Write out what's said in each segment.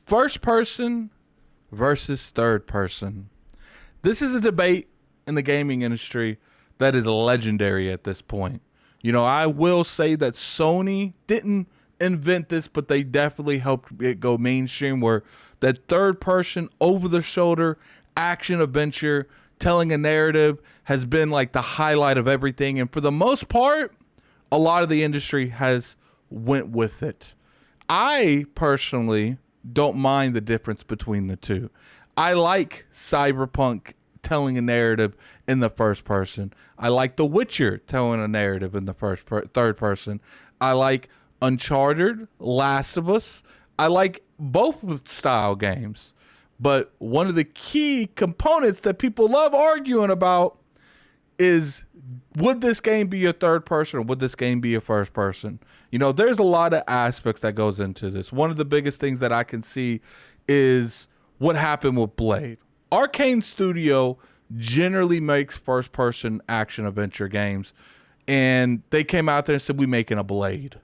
First person versus third person. This is a debate in the gaming industry that is legendary at this point. You know, I will say that Sony didn't invent this, but they definitely helped it go mainstream, where that third person over the shoulder action adventure telling a narrative has been like the highlight of everything. And for the most part, a lot of the industry has went with it. I personally don't mind the difference between the two. I like Cyberpunk telling a narrative in the first person. I like The Witcher telling a narrative in the third person. I like Uncharted, Last of Us. I like both style games. But one of the key components that people love arguing about is, would this game be a third person or would this game be a first person? You know, there's a lot of aspects that goes into this. One of the biggest things that I can see is what happened with Blade. Arcane Studio generally makes first person action adventure games, and they came out there and said, we making a Blade.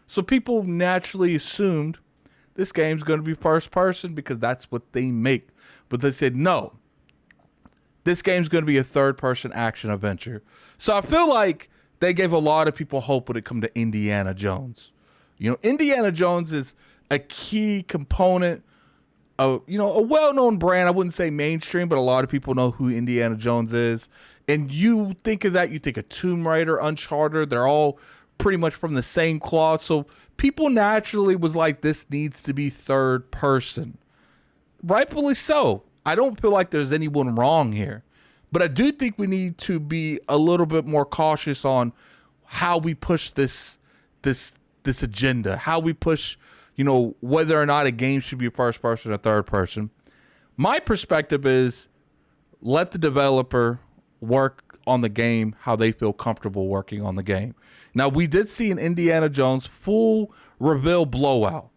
So people naturally assumed this game's going to be first person because that's what they make. But they said, no, this game's going to be a third person action adventure. So I feel like they gave a lot of people hope when it come to Indiana Jones. You know, Indiana Jones is a key component of, you know, a well-known brand. I wouldn't say mainstream, but a lot of people know who Indiana Jones is. And you think of that, you think of Tomb Raider, Uncharted. They're all pretty much from the same cloth. So people naturally was like, this needs to be third person. Rightfully so. I don't feel like there's anyone wrong here. But I do think we need to be a little bit more cautious on how we push this agenda, how we push, you know, whether or not a game should be first person or third person. My perspective is, let the developer work on the game how they feel comfortable working on the game. Now, we did see an Indiana Jones full reveal blowout.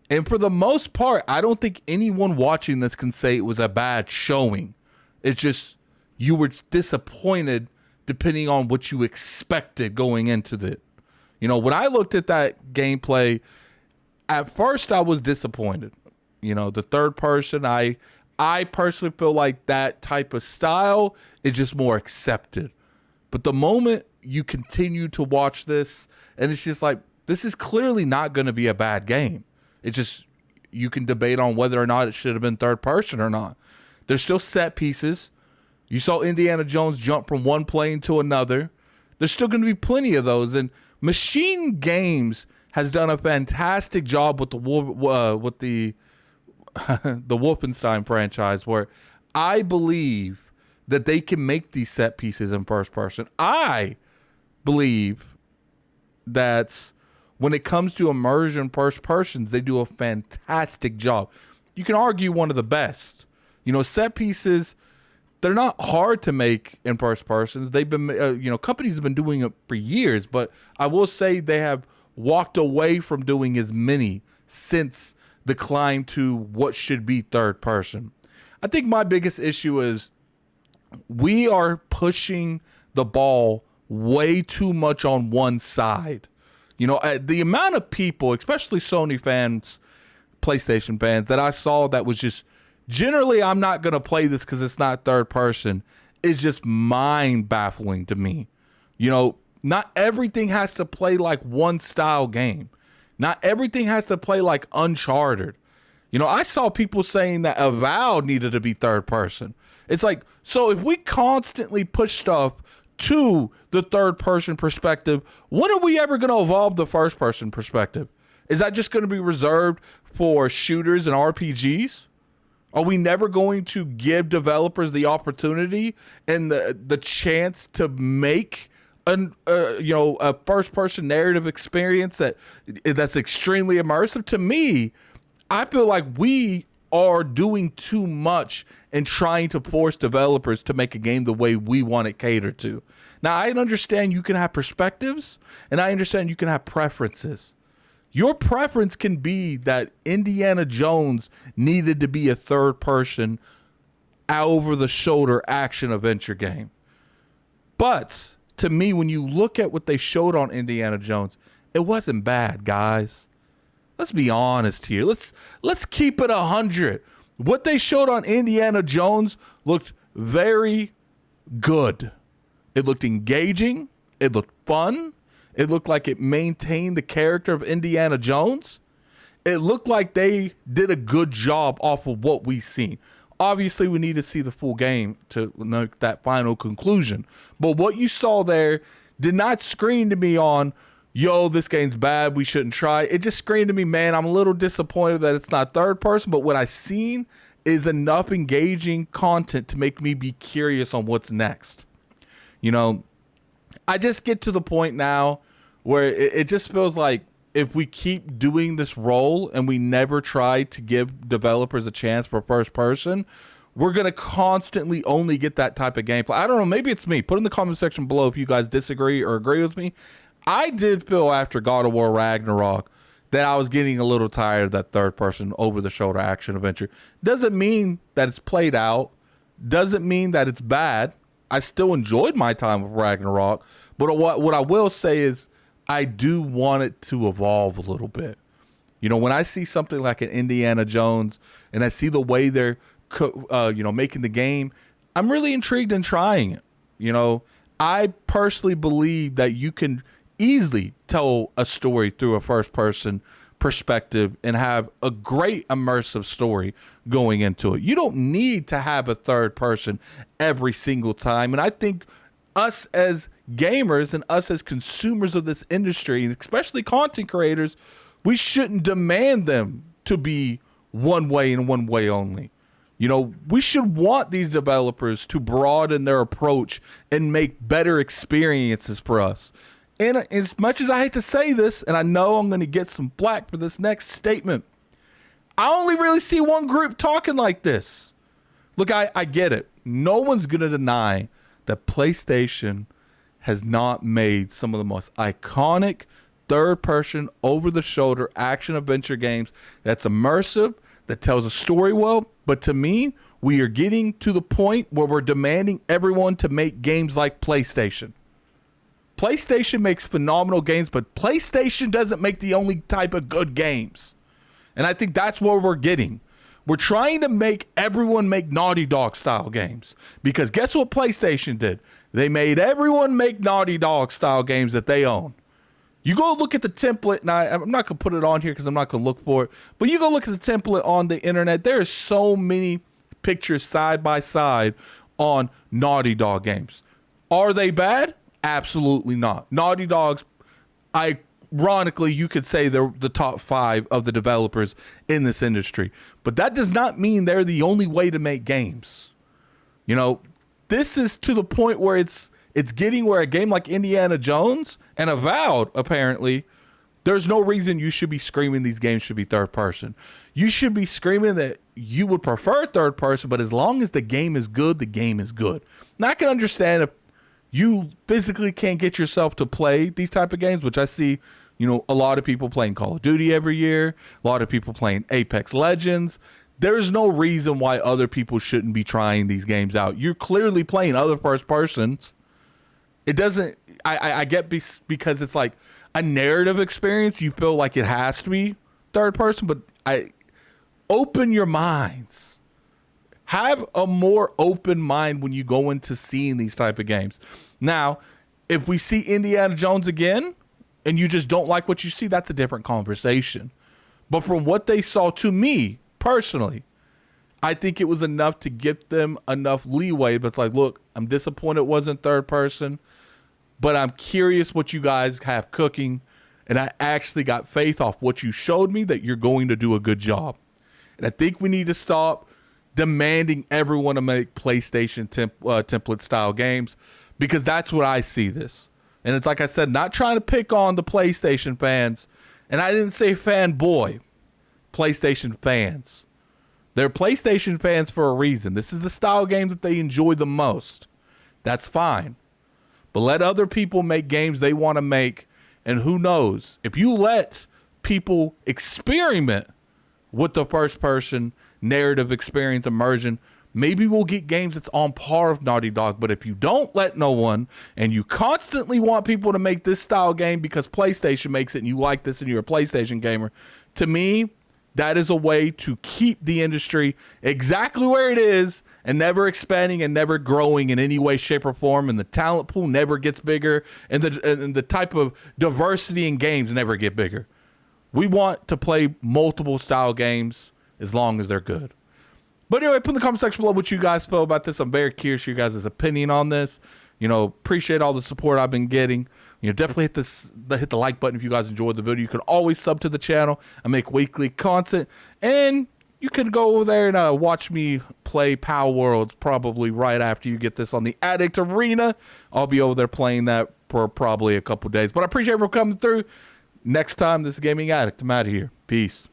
And for the most part, I don't think anyone watching this can say it was a bad showing. It's just you were disappointed depending on what you expected going into it. You know, when I looked at that gameplay, at first I was disappointed. You know, the third person, I personally feel like that type of style is just more accepted. But the moment you continue to watch this, and it's just like, this is clearly not going to be a bad game. It's just, you can debate on whether or not it should have been third person or not. There's still set pieces. You saw Indiana Jones jump from one plane to another. There's still going to be plenty of those. And Machine Games has done a fantastic job with the Wolfenstein franchise, where I believe that they can make these set pieces in first person. I believe that when it comes to immersion first persons, they do a fantastic job. You can argue one of the best. You know, set pieces, they're not hard to make in first persons. They've been, companies have been doing it for years, but I will say they have walked away from doing as many since the climb to what should be third person. I think my biggest issue is we are pushing the ball way too much on one side. You know, the amount of people, especially Sony fans, PlayStation fans, that I saw that was just, generally, I'm not going to play this because it's not third person, is just mind baffling to me. You know, not everything has to play like one style game. Not everything has to play like Uncharted. You know, I saw people saying that Avowed needed to be third person. It's like, so if we constantly push stuff to the third person perspective, when are we ever going to evolve the first person perspective? Is that just going to be reserved for shooters and RPGs? Are we never going to give developers the opportunity and the chance to make a first person narrative experience that's extremely immersive? To me, I feel like we are doing too much and trying to force developers to make a game the way we want it catered to. Now, I understand you can have perspectives, and I understand you can have preferences. Your preference can be that Indiana Jones needed to be a third person, over the shoulder action adventure game. But to me, when you look at what they showed on Indiana Jones, it wasn't bad, guys. Let's be honest here. Let's keep it 100. What they showed on Indiana Jones looked very good. It looked engaging. It looked fun. It looked like it maintained the character of Indiana Jones. It looked like they did a good job off of what we've seen. Obviously, we need to see the full game to make that final conclusion. But what you saw there did not scream to me on, yo, this game's bad, we shouldn't try. It just screamed to me, man, I'm a little disappointed that it's not third person, but what I've seen is enough engaging content to make me be curious on what's next. You know, I just get to the point now where it just feels like if we keep doing this role and we never try to give developers a chance for first person, we're going to constantly only get that type of gameplay. I don't know, maybe it's me. Put in the comment section below if you guys disagree or agree with me. I did feel after God of War Ragnarok that I was getting a little tired of that third person over the shoulder action adventure. Doesn't mean that it's played out. Doesn't mean that it's bad. I still enjoyed my time with Ragnarok. But what I will say is I do want it to evolve a little bit. You know, when I see something like an Indiana Jones and I see the way they're, making the game, I'm really intrigued in trying it. You know, I personally believe that you can easily tell a story through a first person perspective and have a great immersive story going into it. You don't need to have a third person every single time. And I think us as gamers and us as consumers of this industry, especially content creators, we shouldn't demand them to be one way and one way only. You know, we should want these developers to broaden their approach and make better experiences for us. And as much as I hate to say this, and I know I'm going to get some flack for this next statement, I only really see one group talking like this. Look, I get it. No one's going to deny that PlayStation has not made some of the most iconic third-person, over-the-shoulder action-adventure games that's immersive, that tells a story well. But to me, we are getting to the point where we're demanding everyone to make games like PlayStation. PlayStation makes phenomenal games, but PlayStation doesn't make the only type of good games. And I think that's what we're getting. We're trying to make everyone make Naughty Dog style games. Because guess what PlayStation did? They made everyone make Naughty Dog style games that they own. You go look at the template, and I'm not going to put it on here because I'm not going to look for it, but you go look at the template on the internet. There are so many pictures side by side on Naughty Dog games. Are they bad? Absolutely not. Naughty Dog's, ironically, you could say they're the top 5 of the developers in this industry. But that does not mean they're the only way to make games. You know, this is to the point where it's getting where a game like Indiana Jones and Avowed, apparently, there's no reason you should be screaming these games should be third person. You should be screaming that you would prefer third person, but as long as the game is good, the game is good. Now, I can understand if you physically can't get yourself to play these type of games, which I see, you know, a lot of people playing Call of Duty every year, a lot of people playing Apex Legends. There's no reason why other people shouldn't be trying these games out. You're clearly playing other first persons. It doesn't, I get because it's like a narrative experience. You feel like it has to be third person, but open your minds. Have a more open mind when you go into seeing these type of games. Now, if we see Indiana Jones again and you just don't like what you see, that's a different conversation. But from what they saw, to me personally, I think it was enough to give them enough leeway. But it's like, look, I'm disappointed it wasn't third person, but I'm curious what you guys have cooking. And I actually got faith off what you showed me that you're going to do a good job. And I think we need to stop demanding everyone to make PlayStation template style games, because that's what I see this. And it's like I said, not trying to pick on the PlayStation fans. And I didn't say fanboy, PlayStation fans. They're PlayStation fans for a reason. This is the style game that they enjoy the most. That's fine. But let other people make games they want to make. And who knows, if you let people experiment with the first person narrative experience immersion, maybe we'll get games that's on par with Naughty Dog. But if you don't let no one, and you constantly want people to make this style game because PlayStation makes it and you like this and you're a PlayStation gamer, to me, that is a way to keep the industry exactly where it is and never expanding and never growing in any way, shape, or form. And the talent pool never gets bigger, and the type of diversity in games never get bigger. We want to play multiple style games as long as they're good. But anyway, put in the comment section below what you guys feel about this. I'm very curious your guys' opinion on this. You know, appreciate all the support I've been getting. You know, definitely hit the like button if you guys enjoyed the video. You can always sub to the channel. I make weekly content, and you can go over there and watch me play Power Worlds probably right after you get this on the Addict Arena. I'll be over there playing that for probably a couple days. But I appreciate everyone coming through. Next time, this is Gaming Addict. I'm out of here. Peace.